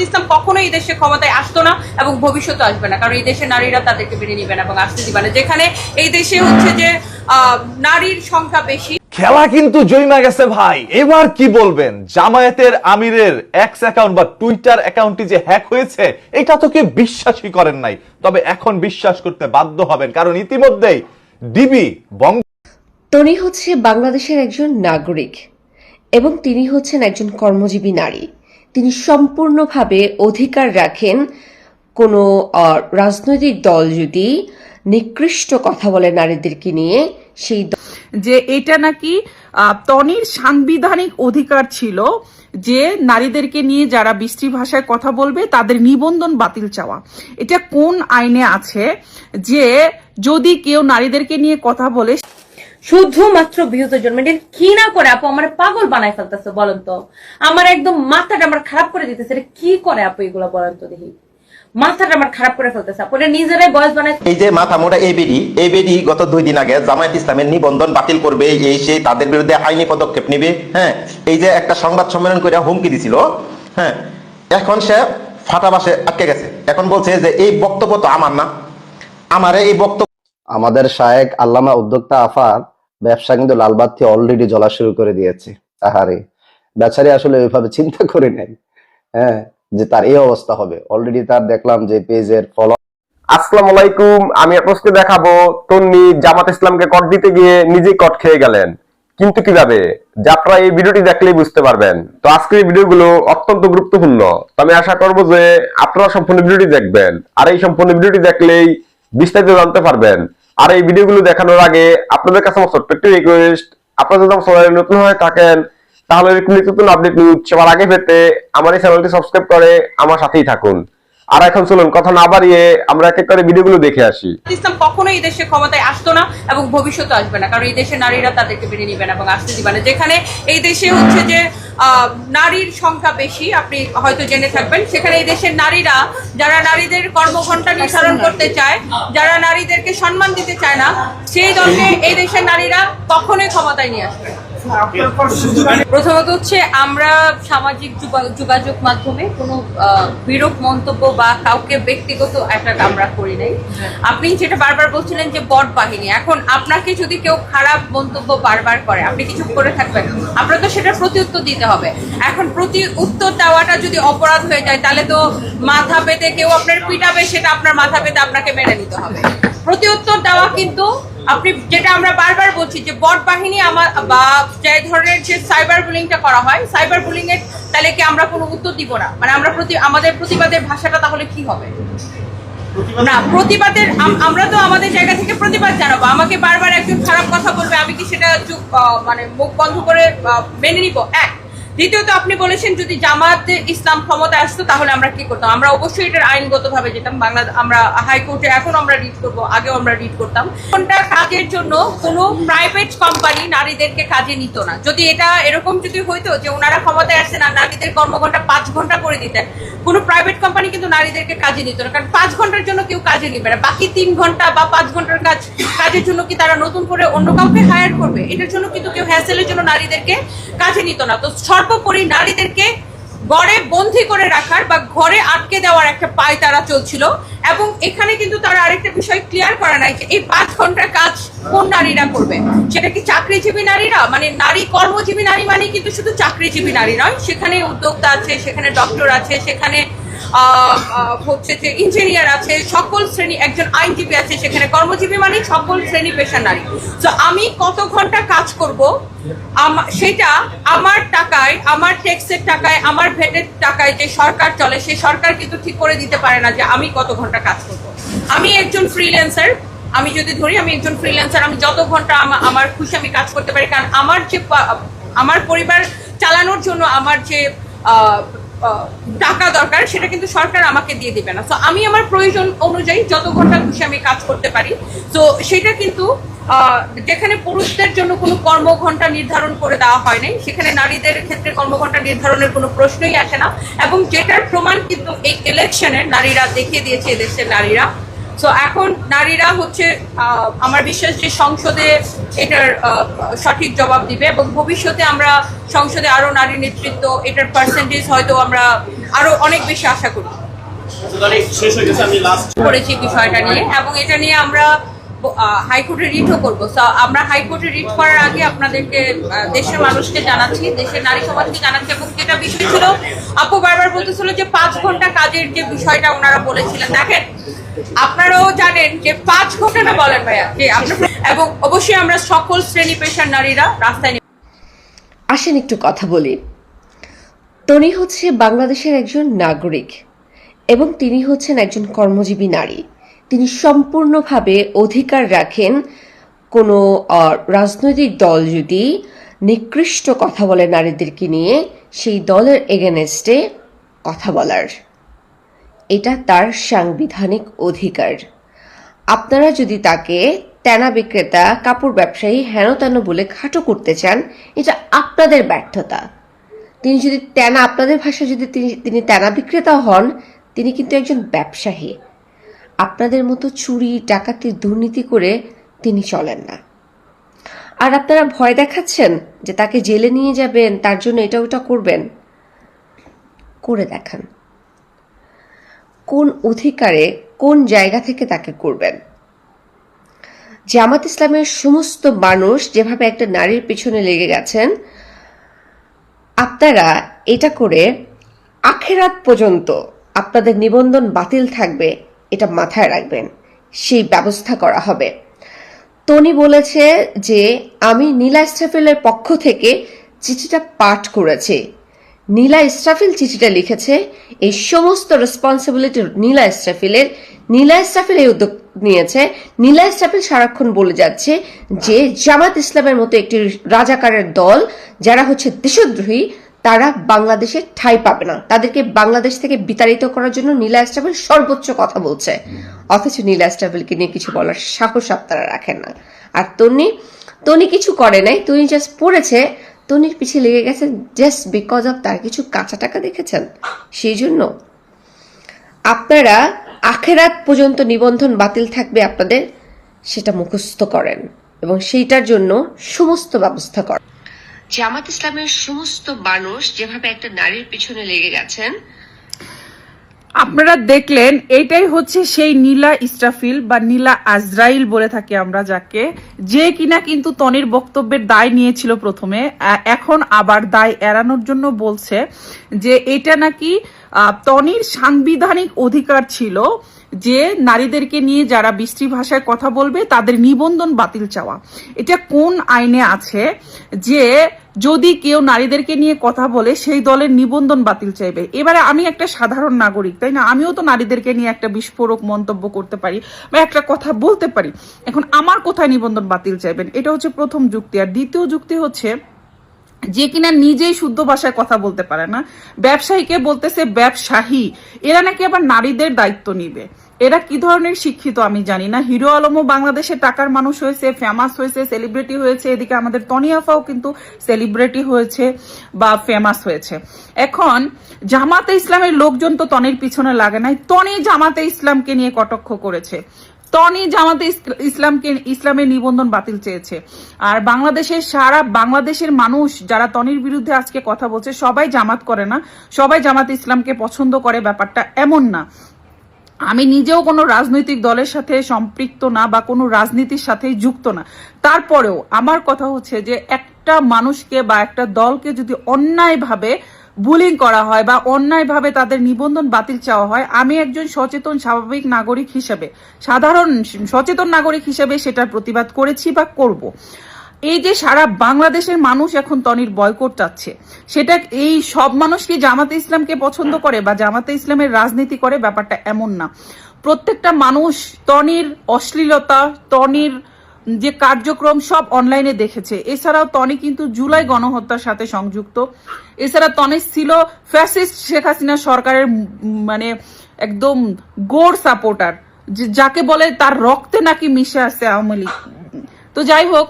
ইসলাম কখনোই এই দেশে ক্ষমতায় আসতো না এবং ভবিষ্যতে আসবে না, কারণ এই দেশের নারীরা তাদেরকে মেনে নিবে না এবং আসতে দিবে না। যেখানে এই দেশে হচ্ছে যে নারীর সংখ্যা বেশি। খেলা কিন্তু জমে গেছে ভাই। এবার কি বলবেন? জামায়াতের আমিরের এক্স অ্যাকাউন্ট বা টুইটার অ্যাকাউন্টটি যে হ্যাক হয়েছে, এটা তো কেউ বিশ্বাসই করেন নাই, তবে এখন বিশ্বাস করতে বাধ্য হবেন, কারণ ইতিমধ্যেই ডিবি টনি হচ্ছে বাংলাদেশের একজন নাগরিক এবং তিনি হচ্ছেন একজন কর্মজীবী নারী। তিনি সম্পূর্ণভাবে অধিকার রাখেন কোনো রাজনৈতিক দল যদি নিকৃষ্ট কথা বলে নারীদেরকে নিয়ে, সেই যে এটা নাকি টনির সাংবিধানিক অধিকার ছিল যে নারীদেরকে নিয়ে যারা বিশ্রী ভাষায় কথা বলবে তাদের নিবন্ধন বাতিল চাওয়া। এটা কোন আইনে আছে যে যদি কেউ নারীদেরকে নিয়ে কথা বলে শুধুমাত্র ভিউজের জন্য? এটা কি না করে আপু আমার পাগল বানাই ফেলতেছে বলেন তো, আমার একদম মাথাটা আমার খারাপ করে দিতেছে। এটা কি করে আপু এগুলো বলেন তো দেখি, মাথাটা আমার খারাপ করে ফেলতেছে আপু। এটা নিজেরাই বয়স বানাই। এই যে মাথা মোটা এবিডি গত 2 দিন আগে জামায়াত ইসলামের নিবন্ধন বাতিল করবে, এই সেই তাদের বিরুদ্ধে আইনি পদক্ষেপ নেবে। হ্যাঁ, এই যে একটা সংবাদ সম্মেলন করে হুমকি দিছিল, হ্যাঁ, এখন সে ফাটাবাসে আটকে গেছে। এখন বলছে যে এই বক্তব্য তো আমার না, আমারে এই বক্তব্য। আমাদের শায়েক আল্লামা উদ্যোক্তা আফার ব্যবসা কিন্তু লালবাতি অলরেডি জ্বলা শুরু করে দিয়েছে। আহারে, বেচারি আসলে ওইভাবে চিন্তা করে নাই, হ্যাঁ, যে তার এই অবস্থা হবে। অলরেডি তার দেখলাম যে পেজের ফলো। আসসালামু আলাইকুম, আমি আপনাকে দেখাবো তন্নি জামাত ইসলামকে কট দিতে গিয়ে নিজেই কট খেয়ে গেলেন। কিন্তু কিভাবে, যে আপনারা এই ভিডিওটি দেখলেই বুঝতে পারবেন। তো আজকের এই ভিডিওগুলো অত্যন্ত গুরুত্বপূর্ণ, তো আমি আশা করবো যে আপনারা সম্পূর্ণ ভিডিওটি দেখবেন, আর এই সম্পূর্ণ ভিডিওটি দেখলেই বিস্তারিত জানতে পারবেন। আর এই ভিডিওগুলো দেখানোর আগে আপনাদের কাছে আমার ছোট্ট একটি রিকোয়েস্ট, আপনারা যদি আমার চ্যানেলে নতুন হয়ে থাকেন তাহলে নতুন আপডেট নিউজ সবার আগে পেতে আমার এই চ্যানেলটি সাবস্ক্রাইব করে আমার সাথেই থাকুন। আর এখন চলুন কথা না বাড়িয়ে আমরা এক এক করে ভিডিওগুলো দেখে আসি। ইসলাম কখনোই এই দেশে ক্ষমতায় আসতো না এবং ভবিষ্যতে আসবে না, কারণ এই দেশের নারীরা তাদেরকে মেনে নিবে না এবং আসতে দিবে না। যেখানে এই দেশে হচ্ছে যে নারীর সংখ্যা বেশি, আপনি হয়তো জেনে থাকবেন, সেখানে এই দেশের নারীরা যারা নারীদের কর্মঘণ্টা নির্ধারণ করতে চায়, যারা নারীদেরকে সম্মান দিতে চায় না, সেই দলকে এই দেশের নারীরা কখনোই ক্ষমতায় নিয়ে আসবে। প্রথমত হচ্ছে আমরা সামাজিক যোগাযোগ মাধ্যমে কোনো বিরূপ মন্তব্য বা কাউকে ব্যক্তিগত অ্যাটাক আমরা করি নাই। আপনি যেটা বারবার বলছিলেন যে বট বাহিনী, এখন আপনাকে যদি কেউ খারাপ মন্তব্য বারবার করে, আপনি কিছু করে থাকবেন, আপনার তো সেটার প্রতি উত্তর দিতে হবে। এখন প্রতি উত্তর দেওয়াটা যদি অপরাধ হয়ে যায় তাহলে তো মাথা পেতে কেউ আপনার পিটাবে, সেটা আপনার মাথা পেতে আপনাকে মেনে নিতে হবে। প্রতি উত্তর দেওয়া কিন্তু আপনি, যেটা আমরা বারবার বলছি যে বট বাহিনী আমার বা যে ধরনের যে সাইবার বুলিংটা করা হয়, সাইবার বুলিং এর তাহলে কি আমরা কোনো উত্তর দিব না? মানে আমরা আমাদের প্রতিবাদের ভাষাটা তাহলে কি হবে? না, প্রতিবাদের আমরা তো আমাদের জায়গা থেকে প্রতিবাদ জানাবো। আমাকে বারবার একজন খারাপ কথা বলবে, আমি কি সেটা মানে মুখ বন্ধ করে মেনে নিব? এক। দ্বিতীয়ত আপনি বলেছেন যদি জামাত ইসলাম ক্ষমতায় আসতো তাহলে আমরা কি করতাম? আমরা অবশ্যই এটার আইনগতভাবে যেতাম। আমরা হাইকোর্টে এখন আমরা রিড করবো, আগেও আমরা রিড করতাম। কোনটা কাজের জন্য কোনো প্রাইভেট কোম্পানি নারীদেরকে কাজে নিত না। যদি এটা এরকম যদি হইতো যে ওনারা ক্ষমতায় আসছেন আর নারীদের কর্মঘণ্টা 5 ঘন্টা করে দিতেন, কোনো প্রাইভেট কোম্পানি কিন্তু নারীদেরকে কাজে নিত না, কারণ 5 ঘন্টার জন্য কেউ কাজে নিবে না। বাকি 3 ঘন্টা বা 5 ঘন্টার কাজের জন্য কি তারা নতুন করে অন্য কাউকে হায়ার করবে? এটার জন্য কিন্তু কেউ হ্যাসেলের জন্য নারীদেরকে কাজে নিত না। তো সর্বোপরি নারীদেরকে ঘরে বন্দী করে রাখার বা ঘরে আটকে দেওয়ার একটা পায় তারা চলছিল। এবং এখানে কিন্তু তারা আরেকটা বিষয় ক্লিয়ার করা নাই যে এই 5 ঘন্টার কাজ কোন নারীরা করবে। সেটা কি চাকরিজীবী নারীরা? মানে নারী কর্মজীবী নারী মানে কিন্তু শুধু চাকরিজীবী নারী নয়, সেখানে উদ্যোক্তা আছে, সেখানে ডক্টর আছে, সেখানে হচ্ছে যে ইঞ্জিনিয়ার আছে, সকল শ্রেণী, একজন আইনজীবী আছে, সেখানে কর্মজীবী মানে সকল শ্রেণী পেশার নারী। তো আমি কত ঘন্টা কাজ করব সেটা আমার টাকায়, আমার ট্যাক্সের টাকায়, আমার ভ্যাটের টাকায় যে সরকার চলে, সেই সরকার কিন্তু ঠিক করে দিতে পারে না যে আমি কত ঘন্টা কাজ করব। আমি একজন ফ্রিল্যান্সার, আমি যদি ধরি আমি একজন ফ্রিল্যান্সার, আমি যত ঘন্টা আমার খুশি আমি কাজ করতে পারি, কারণ আমার পরিবার চালানোর জন্য আমার যে টাকা দরকার সেটা কিন্তু সরকার আমাকে দিয়ে দিবে না। তো আমি আমার প্রয়োজন অনুযায়ী যত ঘন্টা খুশি আমি কাজ করতে পারি। তো সেটা কিন্তু যেখানে পুরুষদের জন্য কোনো কর্মঘণ্টা নির্ধারণ করে দেওয়া হয় নাই, সেখানে নারীদের ক্ষেত্রে কর্মঘণ্টা নির্ধারণের কোনো প্রশ্নই আসে না। এবং যেটার প্রমাণ কিন্তু এই ইলেকশনে নারীরা দেখিয়ে দিয়েছে, এদেশের নারীরা সো এখন নারীরা হচ্ছে আমার বিশ্বাস যে সংসদে এটার সঠিক জবাব দিবে এবং ভবিষ্যতে আমরা সংসদে আরো নারী নেতৃত্ব এটার পার্সেন্টেজ হয়তো আমরা আরো অনেক বেশি আশা করি করেছি বিষয়টা নিয়ে, এবং এটা নিয়ে আমরা হাইকোর্টে রিটও করবো। আমরা হাইকোর্টে রিট করার আগে আপনাদেরকে দেশের মানুষকে জানাচ্ছি, দেশের নারী সমাজকে জানাচ্ছি। এবং যেটা বিষয় ছিল, আপু বারবার বলতেছিল যে 5 ঘন্টা কাজের যে বিষয়টা ওনারা বলেছিলেন, দেখেন আপনারাও জানেন যে 5 ঘন্টাটা বলেন ভাইয়া যে আপনার, এবং অবশ্যই আমরা সকল শ্রেণী পেশার নারীরা রাস্তায় আসেন একটু কথা বলি। তনি হচ্ছে বাংলাদেশের একজন নাগরিক এবং তিনি হচ্ছেন একজন কর্মজীবী নারী। তিনি সম্পূর্ণভাবে অধিকার রাখেন কোনো রাজনৈতিক দল যদি নিকৃষ্ট কথা বলে নারীদেরকে নিয়ে, সেই দলের এগেনস্টে কথা বলার। এটা তার সাংবিধানিক অধিকার। আপনারা যদি তাকে তেনা বিক্রেতা, কাপড় ব্যবসায়ী, হেন তেন বলে খাটো করতে চান, এটা আপনাদের ব্যর্থতা। তিনি যদি তেনা, আপনাদের ভাষায় যদি তিনি তেনা বিক্রেতা হন, তিনি কিন্তু একজন ব্যবসায়ী। আপনাদের মতো চুরি, ডাকাতি, দুর্নীতি করে তিনি চলেন না। আর আপনারা ভয় দেখাচ্ছেন যে তাকে জেলে নিয়ে যাবেন, তার জন্য এটা ওটা করবেন। করে দেখান কোন অধিকারে, কোন জায়গা থেকে তাকে করবেন। জামাত ইসলামের সমস্ত মানুষ যেভাবে একটা নারীর পিছনে লেগে গেছেন, আপনারা এটা করে আখেরাত পর্যন্ত আপনাদের নিবন্ধন বাতিল থাকবে, এটা মাথায় রাখবেন। সেই ব্যবস্থা করা হবে। তনি বলেছে যে আমি নীলা ইসরাফিলের পক্ষ থেকে চিঠিটা পাঠ করেছি। নীলা ইসরাফিল চিঠিটা লিখেছে, এই সমস্ত রেসপন্সিবিলিটি নীলা ইসরাফিলের। নীলা ইসরাফিল এই উদ্যোগ নিয়েছে। নীলা ইসরাফিল সারাক্ষণ বলে যাচ্ছে যে জামাত ইসলামের মতো একটি রাজাকারের দল যারা হচ্ছে দেশদ্রোহী, তারা বাংলাদেশে ঠাঁই পাবে না। তাদেরকে বাংলাদেশ থেকে বিতাড়িত করার জন্য নীলা ইসরাফিল সর্বোচ্চ কথা বলছে, অথচ নীলা ইসরাফিলকে নিয়ে কিছু বলার সাহস আপনারা রাখেন না। আর তনি কিছু করে নাই, তনি জাস্ট পড়েছে। তনির পিছিয়ে লেগে গেছে জাস্ট বিকজ অফ তার কিছু কাঁচা টাকা দেখেছেন, সেই জন্য। আপনারা আখেরাত পর্যন্ত নিবন্ধন বাতিল থাকবে আপনাদের, সেটা মুখস্থ করেন এবং সেইটার জন্য সমস্ত ব্যবস্থা করেন। জামাত ইসলামের সমস্ত মানুষ যেভাবে একটা নারীর পিছনে লেগে গেছেন, আপনারা দেখলেন, এটাই হচ্ছে সেই নীলা ইসরাফিল বা নীলা আজরাইল বলে থাকি আমরা যাকে, যে কিনা কিন্তু তনির বক্তব্যের দায় নিয়েছিল প্রথমে, এখন আবার দায় এড়ানোর জন্য বলছে যে এটা নাকি তনির সাংবিধানিক অধিকার ছিল যে নারীদেরকে নিয়ে যারা বিশ্রী ভাষায় কথা বলবে তাদের নিবন্ধন বাতিল চাওয়া। এটা কোন আইনে আছে যে যদি কেউ নারীদেরকে নিয়ে কথা বলে সেই দলের নিবন্ধন বাতিল চাইবে? এবারে আমি একটা সাধারণ নাগরিক, তাই না? আমিও তো নারীদেরকে নিয়ে একটা বিস্ফোরক মন্তব্য করতে পারি বা একটা কথা বলতে পারি। এখন আমার কোথায় নিবন্ধন বাতিল চাইবেন? এটা হচ্ছে প্রথম যুক্তি। আর দ্বিতীয় যুক্তি হচ্ছে যে কিনা নিজেই শুদ্ধ ভাষায় কথা বলতে পারে না, ব্যবসায়ীকে বলতেছে ব্যবসায়ী, এরা নাকি আবার নারীদের দায়িত্ব নিবে। এরা কি ধরনের শিক্ষিত আমি জানি না। হিরো আলমও বাংলাদেশে টাকার মানুষ হয়েছে, ফেমাস হয়েছে, সেলিব্রিটি হয়েছে। এদিকে আমাদের তনি আফাও কিন্তু সেলিব্রিটি হয়েছে বা ফেমাস হয়েছে। এখন জামাতে ইসলামের লোকজন তো তনির পিছনে লাগে নাই, তনি জামাতে ইসলামকে নিয়ে কটাক্ষ করেছে। তনি জামাতে ইসলামের নিবন্ধন বাতিল চেয়েছে। আর সারা বাংলাদেশের মানুষ যারা তনির বিরুদ্ধে আজকে কথা বলছে, সবাই জামাত করে না, সবাই জামাতে ইসলামকে পছন্দ করে, ব্যাপারটা এমন না। আমি নিজেও কোনো রাজনৈতিক দলের সাথে সম্পৃক্ত না বা কোনো রাজনীতির সাথে যুক্ত না। তারপরেও আমার কথা হচ্ছে যে একটা মানুষকে বা একটা দলকে যদি অন্যায়ভাবে বুলিং করা হয় বা অন্যায়ভাবে তাদের নিবন্ধন বাতিল চাওয়া হয়, আমি একজন সচেতন স্বাভাবিক নাগরিক হিসেবে, সাধারণ সচেতন নাগরিক হিসেবে সেটার প্রতিবাদ করেছি বা করব। এই যে সারা বাংলাদেশের মানুষ এখন তনির বয়কট চাচ্ছে, সেটা এই সব মানুষ কি জামাতে ইসলামকে পছন্দ করে বা জামাতে ইসলামের রাজনীতি করে? ব্যাপারটা এমন না। প্রত্যেকটা মানুষ তনির অশ্লীলতা, তনির যে কার্যক্রম সব অনলাইনে দেখেছে। এছাড়াও তনি কিন্তু জুলাই গণহত্যার সাথে সংযুক্ত। এছাড়া তনি ছিল ফ্যাসিস্ট শেখ হাসিনা সরকারের মানে একদম গোড় সাপোর্টার, যাকে বলে তার রক্তে নাকি মিশে আছে আওয়ামী লীগ। তো যাই হোক,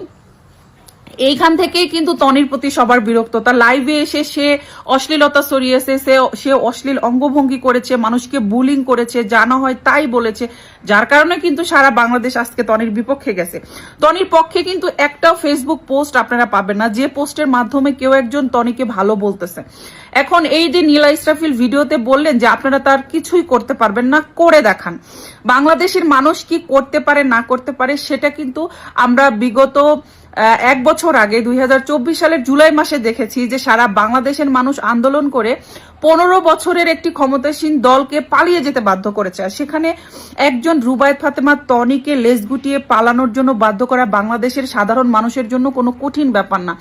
এইখান থেকেই কিন্তু তনির প্রতি সবার বিরক্ততা। লাইভে এসে সে অশ্লীলতা ছড়িয়েছে, সে অশ্লীল অঙ্গভঙ্গি করেছে, মানুষকে বুলিং করেছে, জানা হয় তাই বলেছে, যার কারণে কিন্তু সারা বাংলাদেশ আজকে তনির বিপক্ষে গেছে। তনির পক্ষে কিন্তু একটাও ফেসবুক পোস্ট আপনারা পাবেন না যে পোস্টের মাধ্যমে কেউ একজন তনিকে ভালো বলতেছে। এখন এই যে নীলা ইসরাফিল ভিডিওতে বললেন যে আপনারা তার কিছুই করতে পারবেন না, করে দেখান। বাংলাদেশের মানুষ কি করতে পারে না করতে পারে সেটা কিন্তু আমরা বিগত 1 বছর আগে 2024 সালের জুলাই মাসে দেখেছি যে সারা বাংলাদেশের মানুষ আন্দোলন করে 15 বছরের একটি ক্ষমতাসীন দলকে পালিয়ে যেতে বাধ্য করেছে। আর সেখানে একজন রুবায়েত ফাতেমা তনিকে লেজ গুটিয়ে পালানোর জন্য বাধ্য করা বাংলাদেশের সাধারণ মানুষের জন্য কোনো কঠিন ব্যাপার না।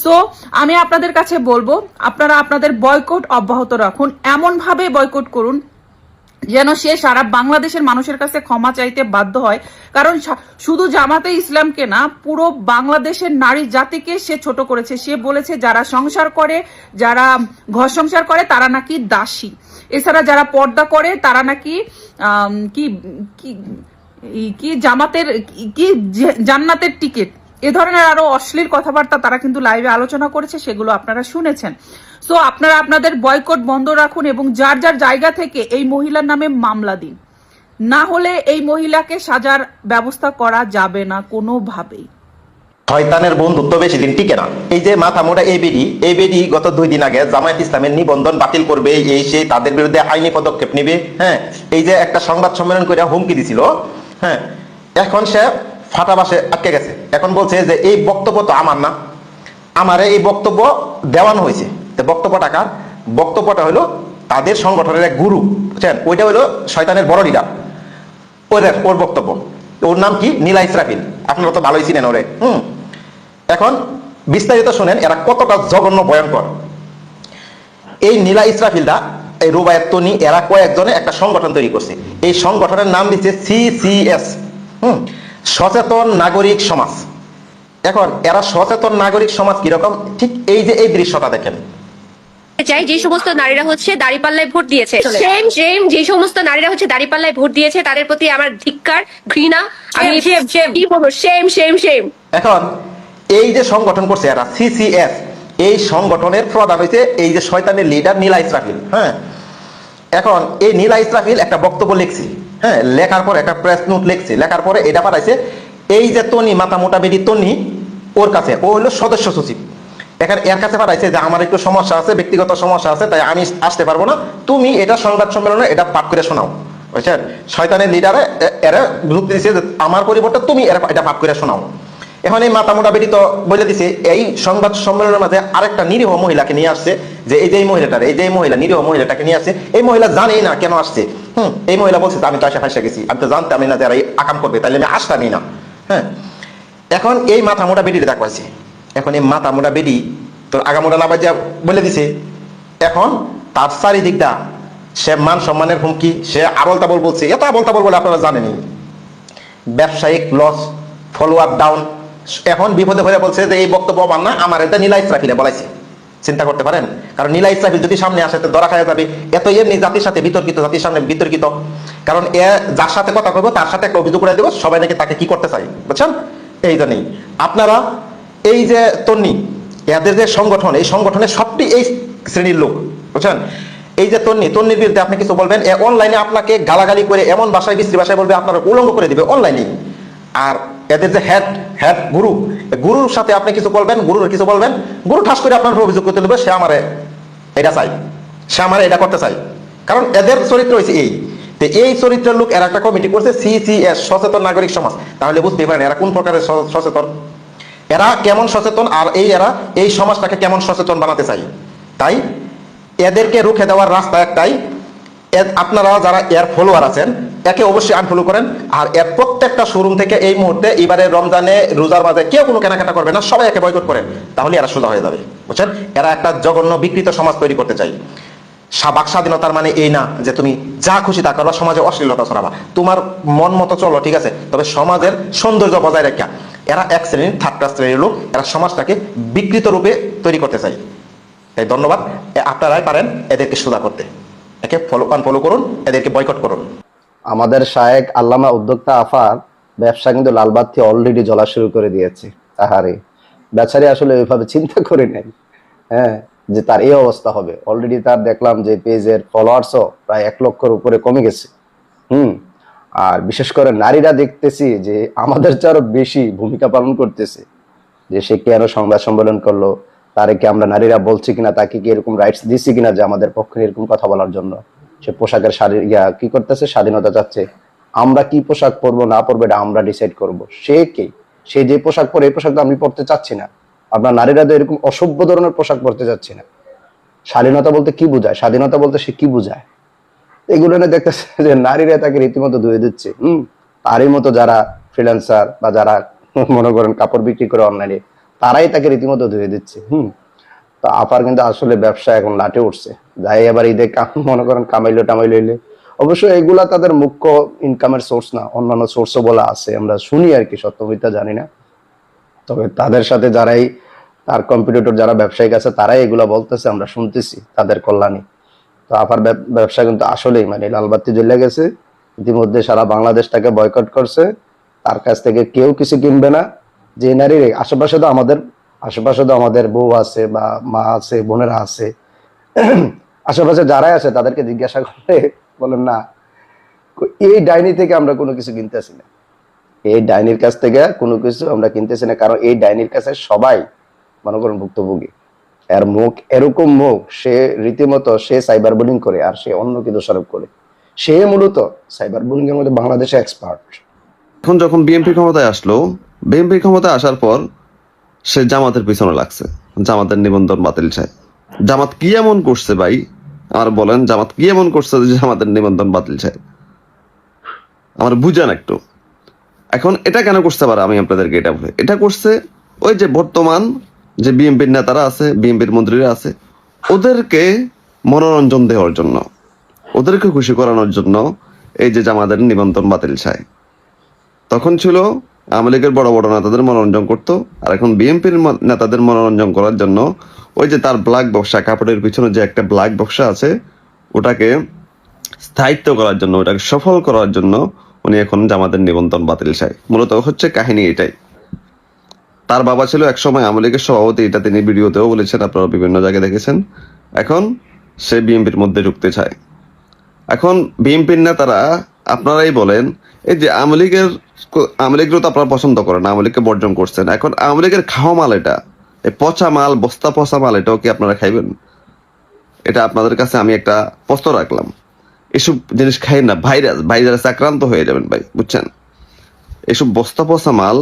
সো আমি আপনাদের কাছে বলবো, আপনারা আপনাদের বয়কট অব্যাহত রাখুন, এমন ভাবে বয়কট করুন যেন সে সারা বাংলাদেশের মানুষের কাছে ক্ষমা চাইতে বাধ্য হয়। কারণ শুধু জামাতে ইসলামকে না, পুরো বাংলাদেশের নারী জাতিকে সে ছোট করেছে। সে বলেছে যারা সংসার করে, যারা ঘর সংসার করে তারা নাকি দাসী, এছাড়া যারা পর্দা করে তারা নাকি কি কি কি জামাতের কি জান্নাতের টিকিট, এ ধরনের আরো অশ্লীল কথাবার্তা তারা কিন্তু লাইভে আলোচনা করেছে, সেগুলো আপনারা শুনেছেন। সো আপনারা আপনাদের বয়কট বন্ধ রাখুন এবং যার যার জায়গা থেকে এই মহিলার নামে মামলা দিন, না হলে এই মহিলাকে সাজার ব্যবস্থা করা যাবে না কোনোভাবেই। শয়তানের বন্ধুত্ব বেশি দিন টিকে না। এই যে মাথা মোটা এবিডি গত 2 দিন আগে জামায়াত ইসলামের নিবন্ধন বাতিল করবে, এই সেই তাদের বিরুদ্ধে আইনি পদক্ষেপ নেবে, হ্যাঁ, এই যে একটা সংবাদ সম্মেলন করে হুমকি দিছিল, হ্যাঁ, এখন সে ফাটাবাসে আটকে গেছে। এখন বলছে যে এই বক্তব্য তো আমার না, আমারে এই বক্তব্য দেওয়ানো হয়েছে। তো বক্তব্যটা হলো তাদের সংগঠনের এক গুরু, বুঝছেন, ওইটা হলো শয়তানের বড় লিডার, ওর বক্তব্য। ওর নাম কি? নীলা ইসরাফিল। আপনারা তো ভালোই চিনেন ওরে। এখন বিস্তারিত শুনেন এরা কতটা জঘন্য ভয়ঙ্কর। এই নীলা ইসরাফিলটা, এই রুবায়েত তনি, এরা কয়েকজনে একটা সংগঠন তৈরি করছে। এই সংগঠনের নাম দিচ্ছে CCS, সচেতন নাগরিক সমাজ। এখন এরা সচেতন নাগরিক সমাজ কিরকম, ঠিক এই যে এই দৃশ্যটা দেখেন। চাই যে সমস্ত নারীরা হচ্ছে দাঁড়িপাল্লায় ভোট দিয়েছে, সেম সেম যে সমস্ত নারীরা হচ্ছে দাঁড়িপাল্লায় ভোট দিয়েছে তাদের প্রতি আমার ধিক্কার, ঘৃণা, আমি কি বলবো, সেম সেম সেম। এখন এই যে সংগঠন করছে এরা CCS, এই সংগঠনের প্রধান হয়েছে এই যে শয়তানের লিডার নীলা ইসরাফিল। হ্যাঁ, এখন এই নীলা ইসরাফিল একটা বক্তব্য লিখছে, হ্যাঁ, লেখার পর একটা প্রেস নোট লিখছে, লেখার পরে এটা পাঠাইছে এই যে তনি, মাথা মোটা বেডি তনি, ওর কাছে। ও হলো সদস্য সচিব। এখন এর কাছে পাঠাইছে যে আমার একটু সমস্যা আছে, ব্যক্তিগত সমস্যা আছে, তাই আমি আসতে পারবো না, তুমি এটা সংবাদ সম্মেলনে এটা পাঠ করে শোনাও, বুঝছেন। শয়তানের লিডারে এরা যুক্তি দিচ্ছে যে আমার পরিবর্তে তুমি এটা পাঠ করে শোনাও। এখন এই মাথা মোটা বেটি তো বলে দিছে এই সংবাদ সম্মেলনের মাঝে আরেকটা নিরীহ মহিলাকে নিয়ে আসছে, যে এই যে মহিলা নিরীহ মহিলাটাকে নিয়ে আসছে। এই মহিলা জানেই না কেন আসছে। এই মহিলা বলছে আমি তো আসে ফাঁসে গেছি, আমি তো জানতামই না যারা আকাম করবে, তাহলে আমি আসতামই না। হ্যাঁ, এখন এই মাথা মোটা বেটিটা দেখাচ্ছে। এখন এই মাথা মোটা বেটি তোর আগামোটা না বাজিয়া বলে দিছে, এখন তার চারিদিকটা সে মান সম্মানের হুমকি, সে আবল তাবল বলছে। এত আবল তাবল বলে আপনারা জানেনই, ব্যবসায়িক লস, ফলোয়ার ডাউন। এখন বিপদে হয়ে বলছে যে এই বক্তব্য আমার না, আমার এটা নীলা ইসরাফিলে বলাইছে। চিন্তা করতে পারেন, কারণ নীলা ইসরাফিল যদি সামনে আসে তো ধরা খাওয়া যাবে। এত এমনি জাতির সাথে বিতর্কিত, জাতির সামনে বিতর্কিত, কারণ এ যার সাথে কথা কইব তার সাথে একটা অভিযোগ করে দেবো, সবাই নাকি তাকে কি করতে চাই, বুঝছেন। এই জন্যই আপনারা এই যে তন্নি, এদের যে সংগঠন, এই সংগঠনের সবটি এই শ্রেণীর লোক, বুঝছেন। এই যে তন্নির বিরুদ্ধে আপনি কিছু বলবেন, অনলাইনে আপনাকে গালাগালি করে এমন ভাষায়, বিশ্রী ভাষায় বলবে, আপনারা উলঙ্গ করে দিবে অনলাইনে। আর এদের যে হেড গুরুর সাথে আপনি কিছু বলবেন, গুরু ঠাস করে আপনার অভিযোগ করতে দেবে, সে আমারে এটা চাই, সে আমারে এটা করতে চাই। কারণ এদের চরিত্র হয়েছে এই। তো এই চরিত্রের লোক এরা একটা কমিটি করছে CCS, সচেতন নাগরিক সমাজ। তাহলে বুঝতে পারেন এরা কোন প্রকারের সচেতন, এরা কেমন সচেতন, আর এরা এই সমাজটাকে কেমন সচেতন বানাতে চাই। তাই এদেরকে রুখে দেওয়ার রাস্তা একটাই, আপনারা যারা এর ফলোয়ার আছেন একে অবশ্যই আনফলো করেন। আর এর প্রত্যেকটা শোরুম থেকে এই মুহূর্তে এবারে রমজানে, রোজার মাঝে কেউ কোনো কেনাকাটা করবে না, সবাই একে বয়কট করেন, তাহলে এরা সোজা হয়ে যাবে, বুঝছেন। এরা একটা জঘন্য বিকৃত সমাজ তৈরি করতে চাই। বাক স্বাধীনতার মানে এই না যে তুমি যা খুশি তা করবা, সমাজে অশ্লীলতা ছড়াবা, তোমার মন মতো চলো, ঠিক আছে, তবে সমাজের সৌন্দর্য বজায় রাখা। এরা এক শ্রেণীর, থার্ড ক্লাস শ্রেণীর লোক, এরা সমাজটাকে বিকৃত রূপে তৈরি করতে চাই। তাই ধন্যবাদ, আপনারাই পারেন এদেরকে সোজা করতে। একে আনফলো করুন, এদেরকে বয়কট করুন। আমাদের শায়েক আল্লামা উদ্যোক্তা আফার ব্যবসা কিন্তু লালবাতি অলরেডি জ্বলা শুরু করে দিয়েছে। আহারে, বেচারি আসলে ওইভাবে চিন্তা করে নাই, হ্যাঁ, যে তার এই অবস্থা হবে। অলরেডি তার দেখলাম যে পেজের ফলোয়ার্সও প্রায় 1 লক্ষের উপরে কমে গেছে। আর বিশেষ করে নারীরা দেখতেছি যে আমাদের চেয়ে আরো বেশি ভূমিকা পালন করতেছে, যে সে কেন সংবাদ সম্মেলন করলো, তারে কি আমরা নারীরা বলছি কিনা, তাকে কি এরকম রাইটস দিচ্ছি কিনা যে আমাদের পক্ষে এরকম কথা বলার জন্য। সে পোশাকের কি করতেছে, স্বাধীনতা চাচ্ছে। আমরা কি পোশাক পরবো না পরবো এটা আমরা ডিসাইড করব। সে কে? সে যে পোশাক পরে এই পোশাক তো আমি পরতে চাচ্ছি না। আমরা নারীরা তো এরকম অসভ্য ধরনের পোশাক পরতে চাচ্ছি না। স্বাধীনতা বলতে কি বোঝায়, স্বাধীনতা বলতে সে কি বোঝায়, এগুলো নিয়ে দেখতেছে যে নারীরা তাকে রীতিমতো ধুয়ে দিচ্ছে। তারই মতো যারা ফ্রিল্যান্সার বা যারা মনে করেন কাপড় বিক্রি করে অনলাইনে, তারাই তাকে রীতিমতো ধুয়ে দিচ্ছে। তো আপার কিন্তু আসলে ব্যবসা এখন লাটে উঠছে। যাই এবার ঈদে মনে করেন কামাইলো টামাইলো এলে, অবশ্য এগুলা তাদের মুখ্য ইনকামের সোর্স না, অন্যান্য সোর্সও বলা আছে, আমরা শুনি আর কি, সত্য মিথ্যা জানি না। তবে তাদের সাথে যারাই তার কম্পিটিটর যারা ব্যবসায়িক আছে তারাই এগুলা বলতেছে, আমরা শুনতেছি তাদের কল্যাণে। তো আপার ব্যবসা কিন্তু আসলেই মানে লালবাতি জ্বলে গেছে। ইতিমধ্যে সারা বাংলাদেশটাকে বয়কট করছে, তার কাছ থেকে কেউ কিছু কিনবে না। যে নারীর আশেপাশে তো আমাদের বউ আছে বা মা আছে, বোনেরা আছে, আশেপাশে যারাই আছে তাদেরকে জিজ্ঞাসা করলে বলেন না, এই ডাইনি থেকে আমরা কোনো কিছু কিনতেছি না, এই ডাইনির কাছ থেকে কোনো কিছু আমরা কিনতেছি না। কারণ এই ডাইনির কাছে সবাই মনে করেন ভুক্তভোগী। এর মুখ এরকম মুখ, সে রীতিমতো সে সাইবার বুলিং করে আর সে অন্যকে দোষারোপ করে। সে মূলত সাইবার বুলিং এর মধ্যে বাংলাদেশে এক্সপার্ট। এখন যখন বিএনপি ক্ষমতায় আসলো, বিএনপি ক্ষমতায় আসার পর সে জামাতের পিছনে লাগছে, জামাতের নিবন্ধন বাতিল চায়। জামাত কি এমন করছে ভাই, আর বলেন জামাত কি এমন করছে যে জামাতের নিবন্ধন বাতিল চায়? আমার বুঝান একটু। এখন এটা কেন করতে পারে, আমি আপনাদেরকে এটা বলি। এটা করছে ওই যে বর্তমান যে বিএনপির নেতারা আছে, বিএনপির মন্ত্রীরা আছে, ওদেরকে মনোরঞ্জন দেওয়ার জন্য, ওদেরকে খুশি করানোর জন্য এই যে জামাতের নিবন্ধন বাতিল চায়। তখন ছিল আওয়ামী লীগের বড় বড় নেতাদের মনোরঞ্জন করতো, আর এখন বিএনপির নেতাদের মনোরঞ্জন করার জন্য ওই যে তার ব্ল্যাক ব্যবসা, কাপড়ের পিছনে যে একটা ব্ল্যাক ব্যবসা আছে, ওটাকে স্থায়িত্ব করার জন্য, ওটাকে সফল করার জন্য উনি এখন জামাতের নিবন্ধন বাতিল চায়। মূলত হচ্ছে কাহিনী এটাই। তার বাবা ছিল একসময় আওয়ামী লীগের সভাপতি, এটা তিনি ভিডিওতেও বলেছেন, আপনারা বিভিন্ন জায়গায় দেখেছেন। এখন সে বিএনপির মধ্যে ঢুকতে চায়। এখন বিএনপির নেতারা আপনারাই বলেন, এই যে আওয়ামী লীগেরও তো আপনারা পছন্দ করেন, আওয়ামী লীগকে বর্জন করছেন। এখন আওয়ামী লীগের খাওয়া মাল এটা, এই পচা মাল, বস্তা পচা মাল, এটাও কি আপনারা খাইবেন? এটা আপনাদের কাছে আমি একটা প্রশ্ন রাখলাম। এসব জিনিস খাই না, ভাইরাস আক্রান্ত হয়ে যাবেন ভাই, বুঝছেন? এসব বস্তা পচা মাল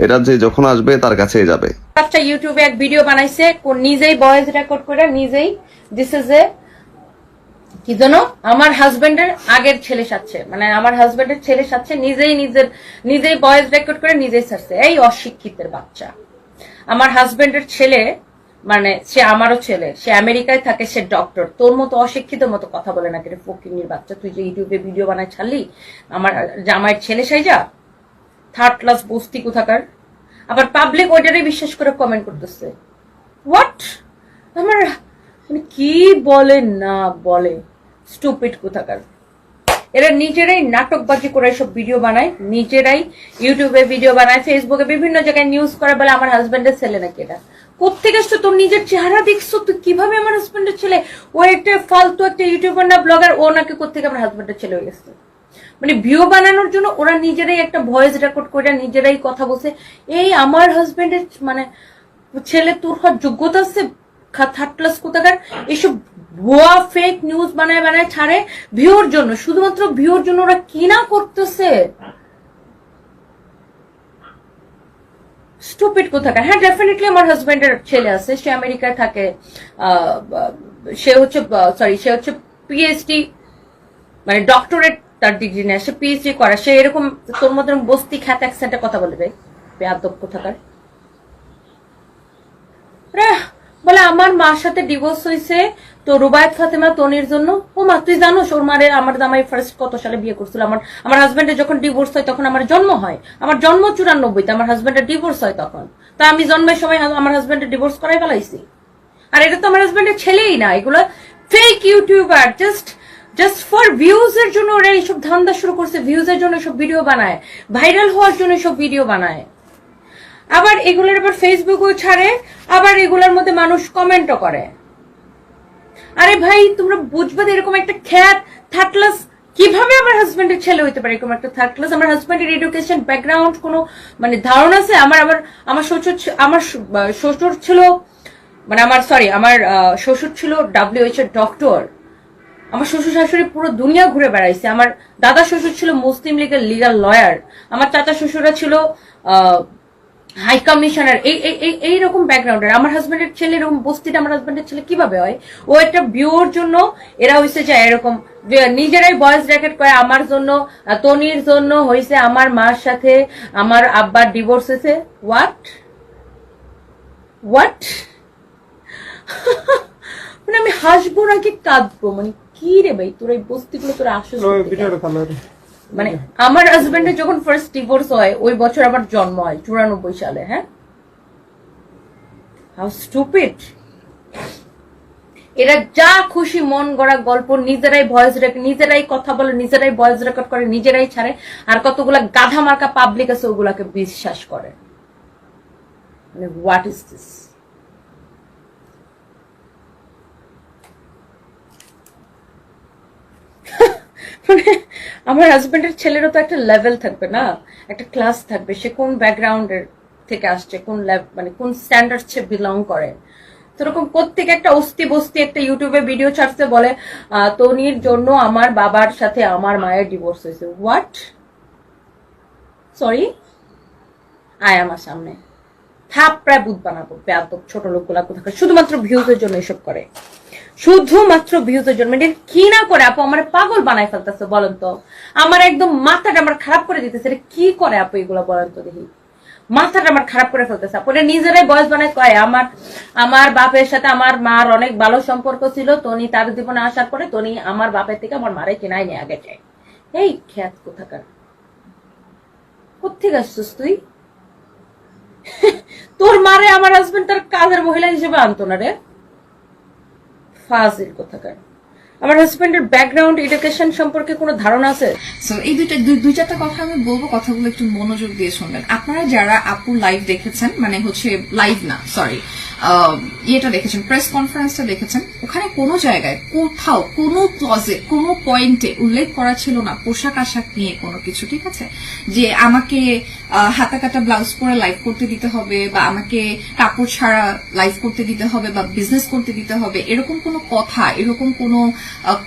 এটা যে যখন আসবে তার কাছেই যাবে। একটা ইউটিউবে এক ভিডিও বানাইছে, নিজেই ভয়েস রেকর্ড করে, নিজেই দিস ইজ এ কি জানো, আমার হাজবেন্ডের আগের ছেলে সাথে, মানে আমার হাজবেন্ডের ছেলে সাথে নিজেই ভয়েস রেকর্ড করে নিজেই ছাড়ছে। এই অশিক্ষিতের বাচ্চা, আমার হাজবেন্ডের ছেলে, মানে সে আমারও ছেলে, সে আমেরিকায় থাকে, সে ডক্টর। তোর মতো অশিক্ষিত মতো কথা বলে না, কেটে ফকিনির বাচ্চা, তুই যে ইউটিউবে ভিডিও বানায় ছাড়লি আমার জামাইয়ের ছেলে সাইজা, থার্ড ক্লাস বস্তি কোথাকার। আবার পাবলিক ওইটারই বিশ্বাস করে কমেন্ট করতেছে। হোয়াট, আমার মানে কি বলে না বলে, স্টুপিড কোথাকার। এরা নিজেরাই নাটকবাজি করে সব ভিডিও বানায়, নিজেরাই ইউটিউবে ভিডিও বানায়, ফেসবুকে বিভিন্ন জায়গায় নিউজ করে, বলে আমার হাজবেন্ডের ছেলে নাকি। এটা কোত্থেকে আসছো? তোর নিজের চেহারা দেখছো তুই কিভাবে আমার হাজবেন্ডের ছেলে? ও একটা ফালতু একটা ইউটিউবার না ব্লগার, ও নাকি কোত্থেকে আমার হাজবেন্ডের ছেলে হয়ে গেছে। মানে ভিউ বানানোর জন্য ওরা নিজেরাই একটা ভয়েস রেকর্ড করে নিজেরাই কথা বলছে, এই আমার হাজবেন্ডের মানে ছেলে, তোর হওয়ার যোগ্যতা আছে? থার্ড ক্লাস কোথাকার। এইসব ভুয়া ফেক নিউজ বানায় ছাড়ে ভিউর জন্য, শুধুমাত্র ভিউর জন্য। ওরা কি না করতেছে, স্টুপিড কোথাকার। হ্যাঁ, ডেফিনেটলি আমার হাজবেন্ডের ছেলে আছে, সে আমেরিকায় থাকে, সে হচ্ছে পিএইচডি, মানে ডক্টরেট তার ডিগ্রি নেয়, সে পিএইচডি করে, সে এরকম তোর মতো বস্তি খ্যাত অ্যাকসেন্টে কথা বলবে, বেয়াদব কোথাকার। বলে আমার মার সাথে ডিভোর্স হয়েছে তো রুবায়েত ফাতেমা তনির জন্য। ও মা, তুই জানো ওর মারে আমার জামাই ফার্স্ট কত সালে বিয়ে করছিল? আমার হাজবেন্ডের যখন ডিভোর্স হয় তখন আমার জন্ম হয়, আমার জন্ম 94-তে, আমার হাজবেন্ডের ডিভোর্স হয় তখন। তা আমি জন্মের সময় আমার হাজবেন্ডের ডিভোর্স করাই ফেলাইছি। আর এটা তো আমার হাজবেন্ডের ছেলেই না, এগুলো fake YouTuber, just for views এর জন্য ওরা এইসব ধান্দা শুরু করছে, ভিউজ এর জন্য সব ভিডিও বানায়, ভাইরাল হওয়ার জন্য সব ভিডিও বানায়। আবার এগুলোর আবার ফেসবুকেও ছাড়ে, আবার এগুলোর মধ্যে মানুষ কমেন্টও করে। আরে ভাই তোমরা বুঝবে তো এরকম একটা খ্যাত থার্ড ক্লাস কিভাবে আমার হাজবেন্ডের ছেলে হইতে পারে, এরকম একটা থার্ড ক্লাস। আমার হাজবেন্ডের এডুকেশন ব্যাকগ্রাউন্ড কোনো মানে ধারণা আছে? আমার শ্বশুর ছিল মানে আমার শ্বশুর ছিল WHO ডক্টর। আমার শ্বশুর শাশুড়ি পুরো দুনিয়া ঘুরে বেড়াইছে। আমার দাদা শ্বশুর ছিল মুসলিম লীগের লিগাল লয়ার। আমার চাচা শ্বশুরা ছিল হাই কমিশনার। এইরকম ব্যাকগ্রাউন্ডের আমার হাজবেন্ডের ছেলে, এরকম বস্তিটা আমার হাজবেন্ডের ছেলে কিভাবে হয়? ও একটা ভিউর জন্য এরা হয়েছে যে এরকম নিজেরাই ভয়েস রেকর্ড করে আমার জন্য, তনির জন্য হয়েছে আমার মার সাথে আমার আব্বার ডিভোর্স হয়েছে। হোয়াট মানে আমি হাসবো নাকি কাঁদবো? মানে কি রে ভাই তোর এই বস্তিগুলো তোরা আসলে মানে আমার হাজবেন্ডের যখন ফার্স্ট ডিভোর্স হয় ওই বছর আমার জন্ম হয় 94 সালে। হ্যাঁ, হাউ স্টুপিড। এরা যা খুশি মন গড়া গল্প নিজেরাই ভয়েস রেকর্ড, নিজেরাই কথা বলে, নিজেরাই ভয়েস রেকর্ড করে, নিজেরাই ছাড়ে। আর কতগুলা গাধা মার্কা পাবলিক আছে ওগুলাকে বিশ্বাস করে। মানে হোয়াট ইজ দিস? মানে আমার হাজবেন্ডের ছেলেরও তো একটা লেভেল থাকবে না, একটা ক্লাস থাকবে। সে কোন ব্যাকগ্রাউন্ডের থেকে আসছে, কোন মানে কোন স্ট্যান্ডার্ড সে বিলং করে। সেরকম প্রত্যেক একটা অস্তি বস্তি একটা ইউটিউবে ভিডিও ছাড়তে বলে তনির জন্য আমার বাবার সাথে আমার মায়ের ডিভোর্স হয়েছে। হোয়াট? সরি, আয় আমার সামনে থাপড়ায় বুধ বানাবো। বেয়াদব ছোট লোকগুলা কোথাকার, শুধুমাত্র ভিউজের জন্য এসব করে, শুধুমাত্র ভিউজের জন্য। মানে কি না করে আপু আমার পাগল বানায় ফেলতেছে বলেন তো? আমার একদম মাথাটা আমার খারাপ করে দিতেছে। কি করে আপু এগুলো বলেন তো দেখি? মাথাটা আমার খারাপ করে ফেলতেছে আপু। এটা নিজেরাই বয়স বানায় কয় আমার বাপের সাথে আমার মার অনেক ভালো সম্পর্ক ছিল, তনি তার জীবনে আসার পরে তনি আমার বাপের থেকে আমার মারে কিনাই নিয়ে আগে চাই। এই খ্যাত কোথাকার, কোথেকে আসছিস তুই? তোর মারে আমার হাজবেন্ড তার কাজের মহিলা হিসেবে আনতো না রে, ফাজিল কোথাকার। আমার হাজবেন্ডের ব্যাকগ্রাউন্ড এডুকেশন সম্পর্কে কোনো ধারণা আছে? সো এই দুই চারটা কথা আমি বলবো, কথাগুলো একটু মনোযোগ দিয়ে শুনবেন। আপনারা যারা আপুর লাইভ দেখেছেন, মানে হচ্ছে লাইভ না সরি ইয়েটা দেখেছেন, প্রেস কনফারেন্সটা দেখেছেন, ওখানে কোনো জায়গায় কোথাও কোনো ক্লজে কোনো পয়েন্টে উল্লেখ করা ছিল না পোশাক আশাক নিয়ে কোনো কিছু, ঠিক আছে? যে আমাকে হাতা কাটা ব্লাউজ পরে লাইভ করতে দিতে হবে, বা আমাকে কাপড় ছাড়া লাইভ করতে দিতে হবে, বা বিজনেস করতে দিতে হবে, এরকম কোনো কথা, এরকম কোনো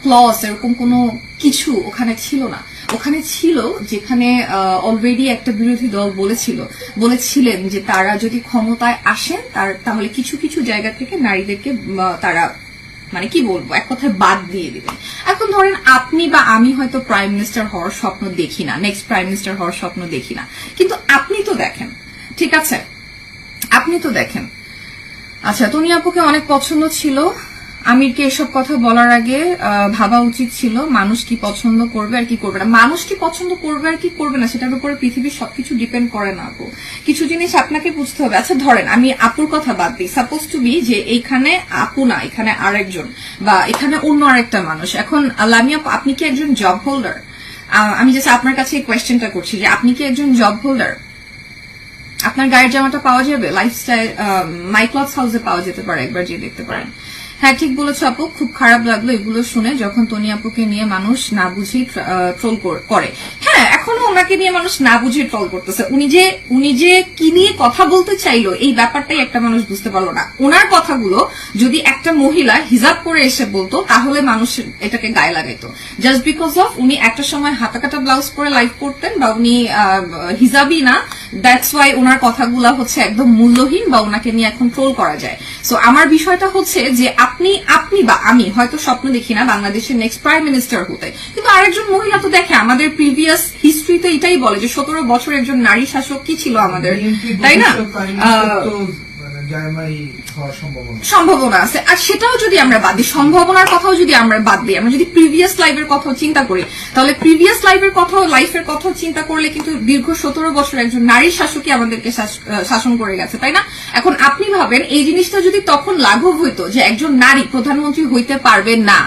ক্লজ, এরকম কোনো কিছু ওখানে ছিল না। ওখানে ছিল যেখানে অলরেডি একটা বিরোধী দল বলেছিলেন যে তারা যদি ক্ষমতায় আসেন তাহলে কিছু কিছু জায়গা থেকে নারীদেরকে তারা মানে কি বলবো এক কথায় বাদ দিয়ে দিবেন। এখন ধরেন আপনি বা আমি হয়তো প্রাইম মিনিস্টার হওয়ার স্বপ্ন দেখি না, নেক্সট প্রাইম মিনিস্টার হওয়ার স্বপ্ন দেখি না, কিন্তু আপনি তো দেখেন, ঠিক আছে? আপনি তো দেখেন। আচ্ছা, তনি আপুকে অনেক পছন্দ ছিল। আমিরকে এসব কথা বলার আগে ভাবা উচিত ছিল মানুষ কি পছন্দ করবে আর কি করবে না। মানুষ কি পছন্দ করবে আর কি করবে না সেটার উপরে পৃথিবীর সবকিছু ডিপেন্ড করে না আপু। কিছু জিনিস আপনাকে বুঝতে হবে। আচ্ছা ধরেন আমি আপুর কথা বাদ দিই, সাপোজ টু বি যে এইখানে আপু না, এখানে আরেকজন, বা এখানে অন্য আরেকটা মানুষ। এখন লামিয়া আপনি কি একজন জব হোল্ডার? আমি জাস্ট আপনার কাছে এই কোয়েশ্চেনটা করছি যে আপনি কি একজন জব হোল্ডার? আপনার গায়ের জামাটা পাওয়া যাবে লাইফস্টাইল মাই ক্লথস হাউসে পাওয়া যেতে পারে, একবার গিয়ে দেখতে পারেন। হ্যাঁ ঠিক বলেছো আপু, খুব খারাপ লাগলো এগুলো শুনে যখন তনি আপুকে নিয়ে মানুষ না বুঝেই ট্রোল করে। হ্যাঁ এখনো ওনাকে নিয়ে মানুষ না বুঝে ট্রোল করতেছে। উনি যে কি নিয়ে কথা বলতে চাইলো এই ব্যাপারটাই একটা মানুষ বুঝতে পারলো না। ওনার কথাগুলো যদি একটা মহিলা হিজাব করে এসে বলতো তাহলে মানুষ এটাকে গায়ে লাগাইতো। জাস্ট বিকজ অফ উনি একটা সময় হাতা কাটা ব্লাউজ পরে লাইভ করতেন, বা উনি হিজাবি না, দ্যাটস ওয়াই ওনার কথাগুলা হচ্ছে একদম মূল্যহীন, বা ওনাকে নিয়ে এখন ট্রোল করা যায়। সো আমার বিষয়টা হচ্ছে যে আপনি বা আমি হয়তো স্বপ্ন দেখি না বাংলাদেশের নেক্সট প্রাইম মিনিস্টার হতে, কিন্তু আরেকজন মহিলা তো দেখে। আমাদের প্রিভিয়াস হিস্ট্রিতে এটাই বলে যে 17 বছর একজন নারী শাসক কি ছিল আমাদের, তাই না? সম্ভাবনা আছে। আর সেটাও যদি আমরা বাদ দিই, সম্ভাবনার কথাও যদি আমরা বাদ দিই, আমরা যদি প্রিভিয়াস লাইফের কথাও চিন্তা করি, তাহলে প্রিভিয়াস লাইফের কথাও চিন্তা করলে কিন্তু দীর্ঘ 17 বছর একজন নারী শাসকই আমাদেরকে শাসন করে গেছে, তাই না? এখন আপনি ভাবেন এই জিনিসটা যদি তখন লাঘব হইতো যে একজন নারী প্রধানমন্ত্রী হইতে পারবে না,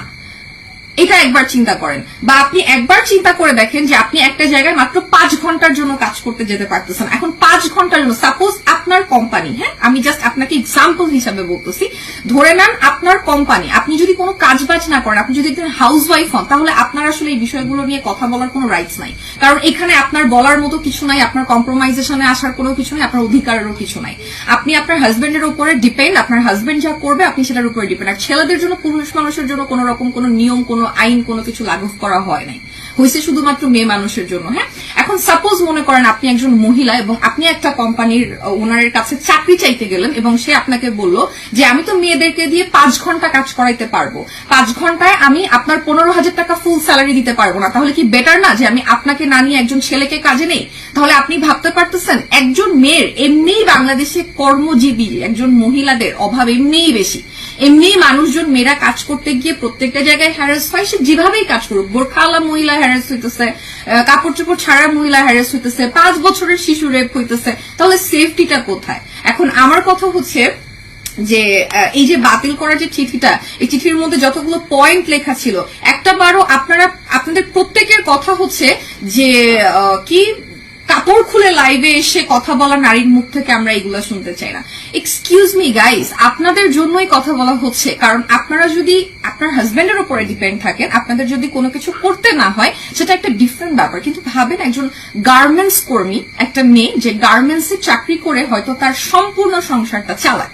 এটা একবার চিন্তা করেন, বা আপনি একবার চিন্তা করে দেখেন যে আপনি একটা জায়গায় মাত্র 5 ঘন্টার জন্য কাজ করতে যেতে পারতেছেন। এখন 5 ঘন্টার জন্য সাপোজ আপনার কোম্পানি, হ্যাঁ আমি জাস্ট আপনাকে এক্সাম্পল হিসাবে বলতেছি, ধরে নেন আপনার কোম্পানি, আপনি যদি কোনো কাজ বাজ না করেন, আপনি যদি একজন হাউস ওয়াইফ হন, তাহলে আপনার আসলে এই বিষয়গুলো নিয়ে কথা বলার কোনো রাইটস নাই। কারণ এখানে আপনার বলার মতো কিছু নাই, আপনার কম্প্রোমাইজেশনে আসার কোনো কিছু নাই, আপনার অধিকারেরও কিছু নাই। আপনি আপনার হাজবেন্ডের উপরে ডিপেন্ড, আপনার হাজবেন্ড যা করবে আপনি সেটার উপরে ডিপেন্ড। আর ছেলেদের জন্য, পুরুষ মানুষের জন্য কোনো রকম কোনো নিয়ম, কোনো আইন, কোনো কিছু লাগু করা হয় নাই, হয়েছে শুধুমাত্র মেয়ে মানুষের জন্য। হ্যাঁ, এখন সাপোজ মনে করেন আপনি একজন মহিলা এবং আপনি একটা কোম্পানির ওনারের কাছে চাকরি চাইতে গেলেন এবং সে আপনাকে বলল যে আমি তো মেয়েদেরকে দিয়ে 5 ঘন্টা কাজ করাইতে পারবো, 5 ঘন্টায় আমি আপনার 15,000 টাকা ফুল স্যালারি দিতে পারবো না। তাহলে কি বেটার না যে আমি আপনাকে না নিয়ে একজন ছেলেকে কাজে নেই? তাহলে আপনি ভাবতে পারতেছেন একজন মেয়ের এমনিই বাংলাদেশে কর্মজীবী একজন মহিলাদের অভাব এমনিই বেশি, এমনি মানুষজন মেয়েরা কাজ করতে গিয়ে প্রত্যেকটা জায়গায় হ্যারাস হয়, সে যেভাবেই কাজ করুক। বোরখাওয়ালা মহিলা হ্যারাস হইতেছে, কাপড় চোপড় ছাড়া মহিলা হ্যারাস হইতেছে, 5 বছরের শিশু রেপ হইতেছে, তাহলে সেফটিটা কোথায়? এখন আমার কথা হচ্ছে যে এই যে বাতিল করার যে চিঠিটা, এই চিঠির মধ্যে যতগুলো পয়েন্ট লেখা ছিল, একটা বারও আপনাদের প্রত্যেকের কথা হচ্ছে যে কি কাপড় খুলে লাইভে এসে কথা বলা নারীর মুখ থেকে আমরা এগুলো শুনতে চাই না। এক্সকিউজ মি গাইস, আপনাদের জন্যই কথা বলা হচ্ছে। কারণ আপনারা যদি আপনার হাজবেন্ডের উপরে ডিপেন্ড থাকেন, আপনাদের যদি কোনো কিছু করতে না হয়, সেটা একটা ডিফারেন্ট ব্যাপার। কিন্তু ভাবেন একজন গার্মেন্টস কর্মী, একটা মেয়ে যে গার্মেন্টসে চাকরি করে হয়তো তার সম্পূর্ণ সংসারটা চালায়,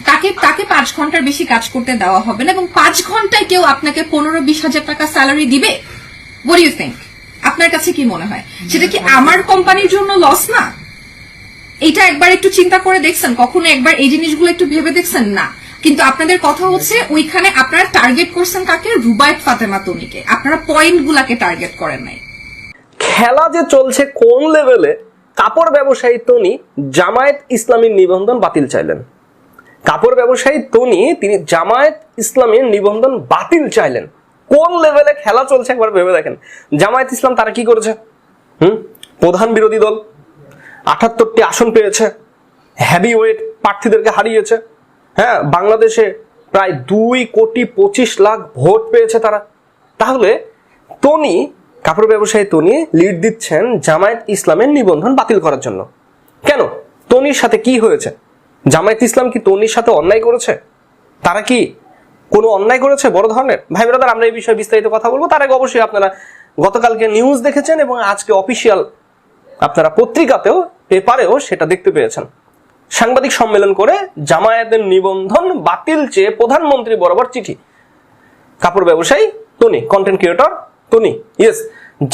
তাকে 5 ঘন্টার বেশি কাজ করতে দেওয়া হবে না, এবং 5 ঘন্টায় কেউ আপনাকে 15-20 হাজার টাকা স্যালারি দিবে? What do you think? আপনার কাছে কি মনে হয়? সেটা কি আমার কোম্পানির জন্য লস না? এটা একবার একটু চিন্তা করে দেখছেন? কখনো একবার এই জিনিসগুলো একটু ভেবে দেখছেন? না। কিন্তু আপনাদের কথা হচ্ছে ওইখানে আপনারা টার্গেট করছেন কাকে? রুবায়েত ফাতেমা তনিকে। আপনারা পয়েন্ট গুলাকে টার্গেট করেন নাই। খেলা যে চলছে কোন লেভেলে, কাপড় ব্যবসায়ী তনি জামায়াত ইসলামীর নিবন্ধন বাতিল চাইলেন। কাপড় ব্যবসায়ী তনি তিনি জামায়াত ইসলামীর নিবন্ধন বাতিল চাইলেন। কোন লেভেলে খেলা চলছে একবার ভেবে দেখেন। জামায়াত ইসলাম তারা কি করেছে? প্রধান বিরোধী দল, 78টি আসন পেয়েছে, হেভি ওয়েট প্রার্থীদেরকে হারিয়েছে। হ্যাঁ, বাংলাদেশে প্রায় 2,25,00,000 ভোট পেয়েছে তারা। তাহলে তনি, কাপড় ব্যবসায়ী তনি লিড দিচ্ছেন জামায়াত ইসলামের নিবন্ধন বাতিল করার জন্য। কেন? তনির সাথে কি হয়েছে? জামায়াত ইসলাম কি তনির সাথে অন্যায় করেছে? তারা কি কোনো অন্যায় করেছে বড় ধরনের? ভাই ব্রাদার, আমরা এই বিষয়ে বিস্তারিত কথা বলবো। তার আগে অবশ্যই আপনারা গতকালকে নিউজ দেখেছেন এবং আজকে অফিসিয়াল আপনারা পত্রিকাতেও, পেপারেও সেটা দেখতে পেয়েছেন। সাংবাদিক সম্মেলন করে জামায়াতের নিবন্ধন বাতিল চেয়ে প্রধানমন্ত্রী বরাবর চিঠি। কাপড় ব্যবসায়ী Toni, content creator Toni, yes,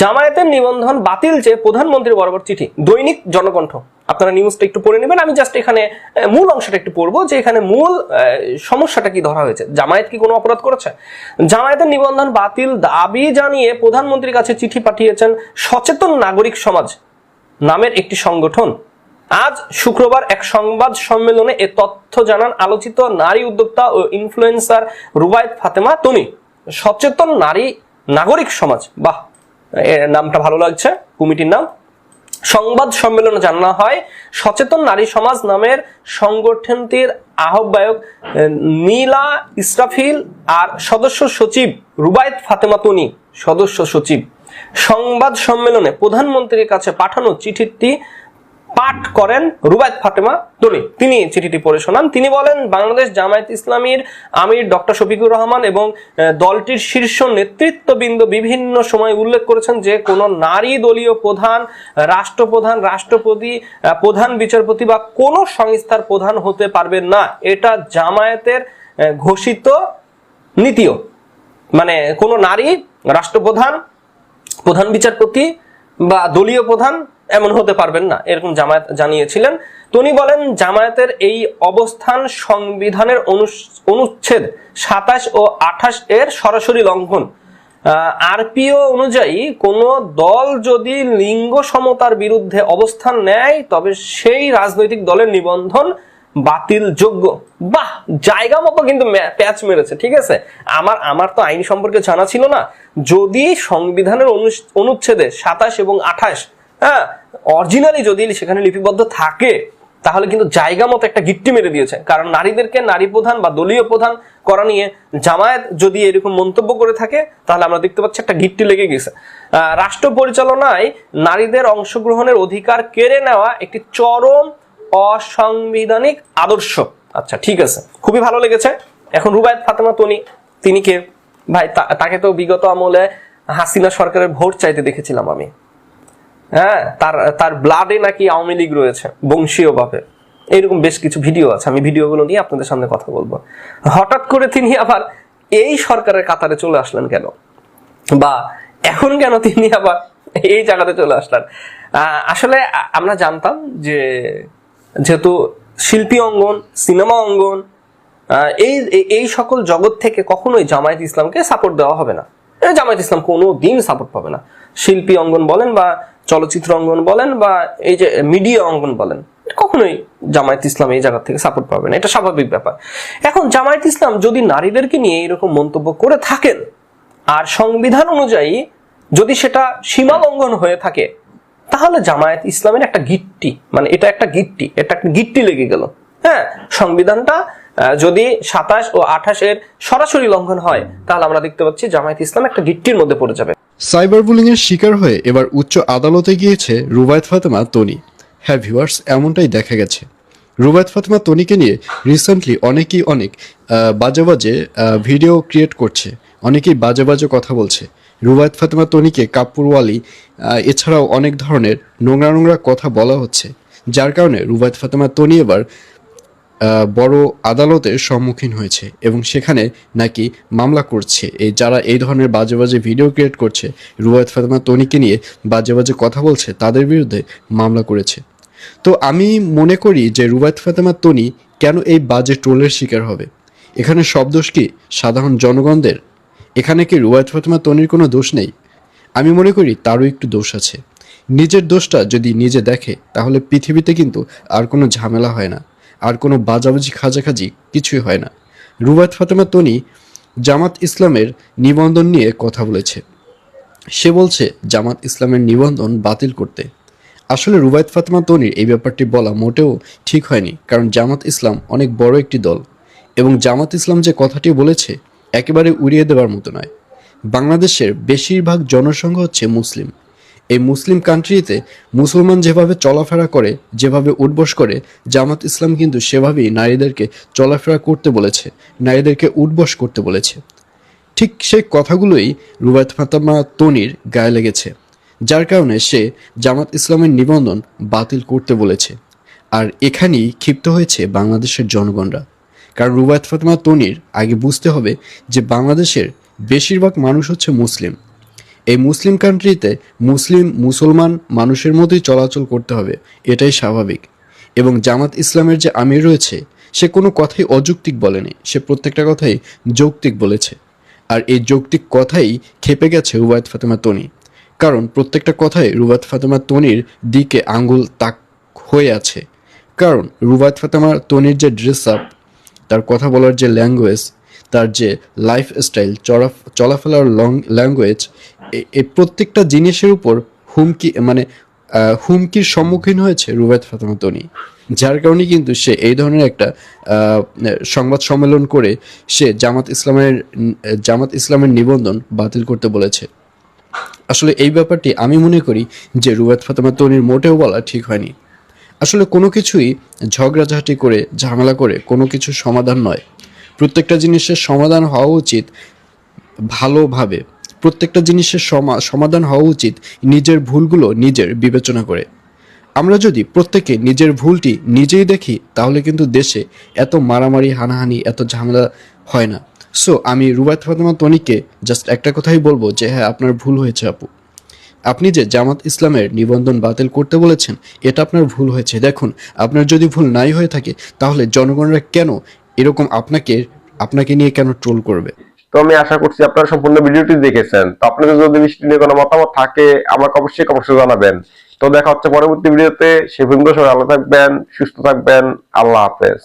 জামায়াতের নিবন্ধন বাতিল চেয়ে প্রধানমন্ত্রী বরাবর চিঠি। দৈনিক জনকণ্ঠ, আপনারা নিউজটা একটু পড়ে নেবেন। আমি জাস্ট এখানে মূল অংশটা একটু পড়বো যে এখানে মূল সমস্যাটা কি ধরা হয়েছে। জামায়াত কি কোনো অপরাধ করেছে? জামায়াতের নিবন্ধন বাতিল দাবি জানিয়ে প্রধানমন্ত্রীর কাছে চিঠি পাঠিয়েছেন সচেতন নাগরিক সমাজ নামের একটি সংগঠন। আজ শুক্রবার এক সংবাদ সম্মেলনে এ তথ্য জানান আলোচিত নারী উদ্যোক্তা ও ইনফ্লুয়েন্সার রুবায়েত ফাতেমা তনি। সচেতন নাগরিক সমাজ, বাহ, নামটা ভালো লাগছে, কমিটির নাম। সংবাদ সম্মেলনে জানানো হয় সচেতন নারী সমাজ নামের সংগঠনটির আহ্বায়ক নীলা ইসরাফিল আর সদস্য সচিব রুবায়েত ফাতেমা তনি সদস্য সচিব সংবাদ সম্মেলনে প্রধানমন্ত্রীর কাছে পাঠানো চিঠিটি পাঠ করেন রুবায়েত ফাতেমা তনি। তিনি চিঠিটি পড়ে শোনান। তিনি বলেন, বাংলাদেশ জামায়াত ইসলামীর আমির ডক্টর শফিকুর রহমান এবং দলটির শীর্ষ নেতৃত্ববৃন্দ বিভিন্ন সময় উল্লেখ করেছেন যে কোনো নারী দলীয় প্রধান, রাষ্ট্রপ্রধান, রাষ্ট্রপতি, প্রধান বিচারপতি বা কোনো সংস্থার প্রধান হতে পারবেন না। এটা জামায়াতের ঘোষিত নীতিও। মানে কোনো নারী রাষ্ট্রপ্রধান, প্রধান বিচারপতি বা দলীয় প্রধান এমন হতে পারবেন না, এরকম জামায়াত জানিয়েছিলেন। তিনি বলেন, জামায়াতের এই অবস্থান সংবিধানের অনুচ্ছেদ 27 ও 28 এর সরাসরি লঙ্ঘন। আরপিও অনুযায়ী কোন দল যদি লিঙ্গ সমতার বিরুদ্ধে অবস্থান নেয় তবে সেই রাজনৈতিক দলের নিবন্ধন বাতিল যোগ্য। বাহ, জায়গা মতো কিন্তু প্যাচ মেরেছে। ঠিক আছে, আমার তো আইন সম্পর্কে জানা ছিল না। যদি সংবিধানের অনুচ্ছেদে 27 এবং 28 অরিজিনালি যদি সেখানে লিপিবদ্ধ থাকে, তাহলে কিন্তু জায়গা মতো একটা গিট্টি মেরে দিয়েছে। কারণ নারীদেরকে নারী প্রধান বা দলীয় প্রধান করা নিয়ে জামায়াত যদি এরকম মন্তব্য করে থাকে তাহলে আমরা দেখতে পাচ্ছি একটা গিট্টি লেগে গেছে। রাষ্ট্র পরিচালনায় নারীদের অংশগ্রহণের অধিকার কেড়ে নেওয়া একটি চরম অসাংবিধানিক আদর্শ। আচ্ছা ঠিক আছে, খুবই ভালো লেগেছে। এখন রুবায়েত ফাতেমা তনি, তিনি কে ভাই? তাকে তো বিগত আমলে হাসিনা সরকারের ভোট চাইতে দেখেছিলাম আমি। হ্যাঁ, তার ব্লাডে নাকি আওয়ামী লীগ রয়েছে বংশীয় ভাবে, এরকম বেশ কিছু ভিডিও আছে। আমি ভিডিওগুলো নিয়ে আপনাদের সামনে কথা বলবো। হঠাৎ করে তিনি আবার এই সরকারের কাতারে চলে আসলেন কেন, বা এখন কেন তিনি আবার এই জায়গাতে চলে আসলেন? আসলে আমরা জানতাম যে যেহেতু শিল্পী অঙ্গন, সিনেমা অঙ্গন, এই সকল জগৎ থেকে কখনোই জামায়াত ইসলামকে সাপোর্ট দেওয়া হবে না। জামায়াত ইসলাম কোনো দিন সাপোর্ট পাবে না। শিল্পী অঙ্গন বলেন বা চলচ্চিত্র অঙ্গন বলেন বা এই যে মিডিয়া অঙ্গন বলেন, কখনোই জামায়াত ইসলাম এই জায়গা থেকে সাপোর্ট পাবে না, এটা স্বাভাবিক ব্যাপার। এখন জামায়াত ইসলাম যদি নারীদেরকে নিয়ে এরকম মন্তব্য করে থাকেন আর সংবিধান অনুযায়ী যদি সেটা সীমা লঙ্ঘন হয়ে থাকে, তাহলে জামায়াত ইসলামের একটা গিট্টি, মানে এটা একটা গিট্টি লেগে গেল। হ্যাঁ, সংবিধানটা যদি 27 ও 28 এর সরাসরি লঙ্ঘন হয় তাহলে আমরা দেখতে পাচ্ছি জামায়াত ইসলাম একটা গিট্টির মধ্যে পড়ে যাবে। সাইবার বুলিং এর শিকার হয়ে এবার উচ্চ আদালতে গিয়েছে রুবায়েত ফাতেমা তনি। হ্যাঁ ভিউয়ার্স, এমনটাই দেখা গেছে। রুবায়েত ফাতেমা তনিকে নিয়ে রিসেন্টলি অনেকেই অনেক বাজে বাজে ভিডিও ক্রিয়েট করছে, অনেকেই বাজে বাজে কথা বলছে। রুবায়েত ফাতেমা তনিকে কাপুরওয়ালি এছাড়াও অনেক ধরনের নোংরা নোংরা কথা বলা হচ্ছে, যার কারণে রুবায়েত ফাতেমা তনি এবার বড় আদালতের সম্মুখীন হয়েছে এবং সেখানে নাকি মামলা করছে। যারা এই ধরনের বাজে বাজে ভিডিও ক্রিয়েট করছে, রুবায়েত ফাতেমা তনিকে নিয়ে বাজে বাজে কথা বলছে, তাদের বিরুদ্ধে মামলা করেছে। তো আমি মনে করি যে রুবায়েত ফাতেমা তনি কেন এই বাজে ট্রোলের শিকার হবে? এখানে সব দোষ কি সাধারণ জনগণদের? এখানে কি রুবায়েত ফাতেমা তনির কোনো দোষ নেই? আমি মনে করি তারও একটু দোষ আছে। নিজের দোষটা যদি নিজে দেখে তাহলে পৃথিবীতে কিন্তু আর কোনো ঝামেলা হয় না, আর কোনো বাজাবাজি খাজাখাজি কিছুই হয় না। রুবায়েত ফাতেমা তনি জামাত ইসলামের নিবন্ধন নিয়ে কথা বলেছে। সে বলছে জামাত ইসলামের নিবন্ধন বাতিল করতে। আসলে রুবায়েত ফাতেমা তনির এই ব্যাপারটি বলা মোটেও ঠিক হয়নি, কারণ জামাত ইসলাম অনেক বড় একটি দল এবং জামাত ইসলাম যে কথাটি বলেছে একেবারে উড়িয়ে দেওয়ার মতো নয়। বাংলাদেশের বেশিরভাগ জনসংখ্যা হচ্ছে মুসলিম। এই মুসলিম কান্ট্রিতে মুসলমান যেভাবে চলাফেরা করে, যেভাবে উঠবস করে, জামাত ইসলাম কিন্তু সেভাবেই নারীদেরকে চলাফেরা করতে বলেছে, নারীদেরকে উঠবস করতে বলেছে। ঠিক সেই কথাগুলোই রুবায়েত ফাতেমা তনির গায়ে লেগেছে, যার কারণে সে জামাত ইসলামের নিবন্ধন বাতিল করতে বলেছে। আর এখানেই ক্ষিপ্ত হয়েছে বাংলাদেশের জনগণরা, কারণ রুবায়েত ফাতেমা তনির আগে বুঝতে হবে যে বাংলাদেশের বেশিরভাগ মানুষ হচ্ছে মুসলিম। এই মুসলিম কান্ট্রিতে মুসলমান মানুষের মতোই চলাচল করতে হবে, এটাই স্বাভাবিক। এবং জামাত ইসলামের যে আমির রয়েছে সে কোনো কথাই অযৌক্তিক বলেনি, সে প্রত্যেকটা কথাই যৌক্তিক বলেছে। আর এই যৌক্তিক কথাই খেপে গেছে রুবায়েত ফাতেমা তনি, কারণ প্রত্যেকটা কথাই রুবায়েত ফাতেমা তনির দিকে আঙ্গুল তাক হয়ে আছে। কারণ রুবায়েত ফাতেমা তনির যে ড্রেস আপ, তার কথা বলার যে ল্যাঙ্গুয়েজ, তার যে লাইফস্টাইল, চলাফেরার ল্যাঙ্গুয়েজ, এই প্রত্যেকটা জিনিসের উপর হুমকির সম্মুখীন হয়েছে রুবায়েত ফাতেমা তনি, যার কারণে কিন্তু সে এই ধরনের একটা সংবাদ সম্মেলন করে সে জামাত ইসলামের নিবন্ধন বাতিল করতে বলেছে। আসলে এই ব্যাপারটি আমি মনে করি যে রুবায়েত ফাতেমা তনির মোটেও বলা ঠিক হয়নি। আসলে কোনো কিছুই ঝগড়াঝাটি করে, ঝামেলা করে কোনো কিছু সমাধান নয়। প্রত্যেকটা জিনিসের সমাধান হওয়া উচিত ভালোভাবে, প্রত্যেকটা জিনিসের সমাধান হওয়া উচিত নিজের ভুলগুলো নিজের বিবেচনা করে। আমরা যদি প্রত্যেকে নিজের ভুলটি নিজেই দেখি তাহলে কিন্তু দেশে এত মারামারি, হানাহানি, এত ঝামেলা হয় না। সো আমি রুবায়েত ফাতেমা তনিকে জাস্ট একটা কথাই বলবো যে হ্যাঁ, আপনার ভুল হয়েছে আপু। আপনি যে জামাত ইসলামের নিবন্ধন বাতিল করতে বলেছেন এটা আপনার ভুল হয়েছে। দেখুন, আপনার যদি ভুল নাই হয়ে থাকে তাহলে জনগণরা কেন এরকম আপনাকে নিয়ে কেন ট্রোল করবে? তো আমি আশা করছি আপনারা সম্পূর্ণ ভিডিওটি দেখেছেন। তো আপনাদের যদি বিষয়টি নিয়ে কোনো মতামত থাকে আমাকে অবশ্যই জানাবেন। তো দেখা হচ্ছে পরবর্তী ভিডিওতে। সে পর্যন্ত সবাই ভালো থাকবেন, সুস্থ থাকবেন। আল্লাহ হাফেজ।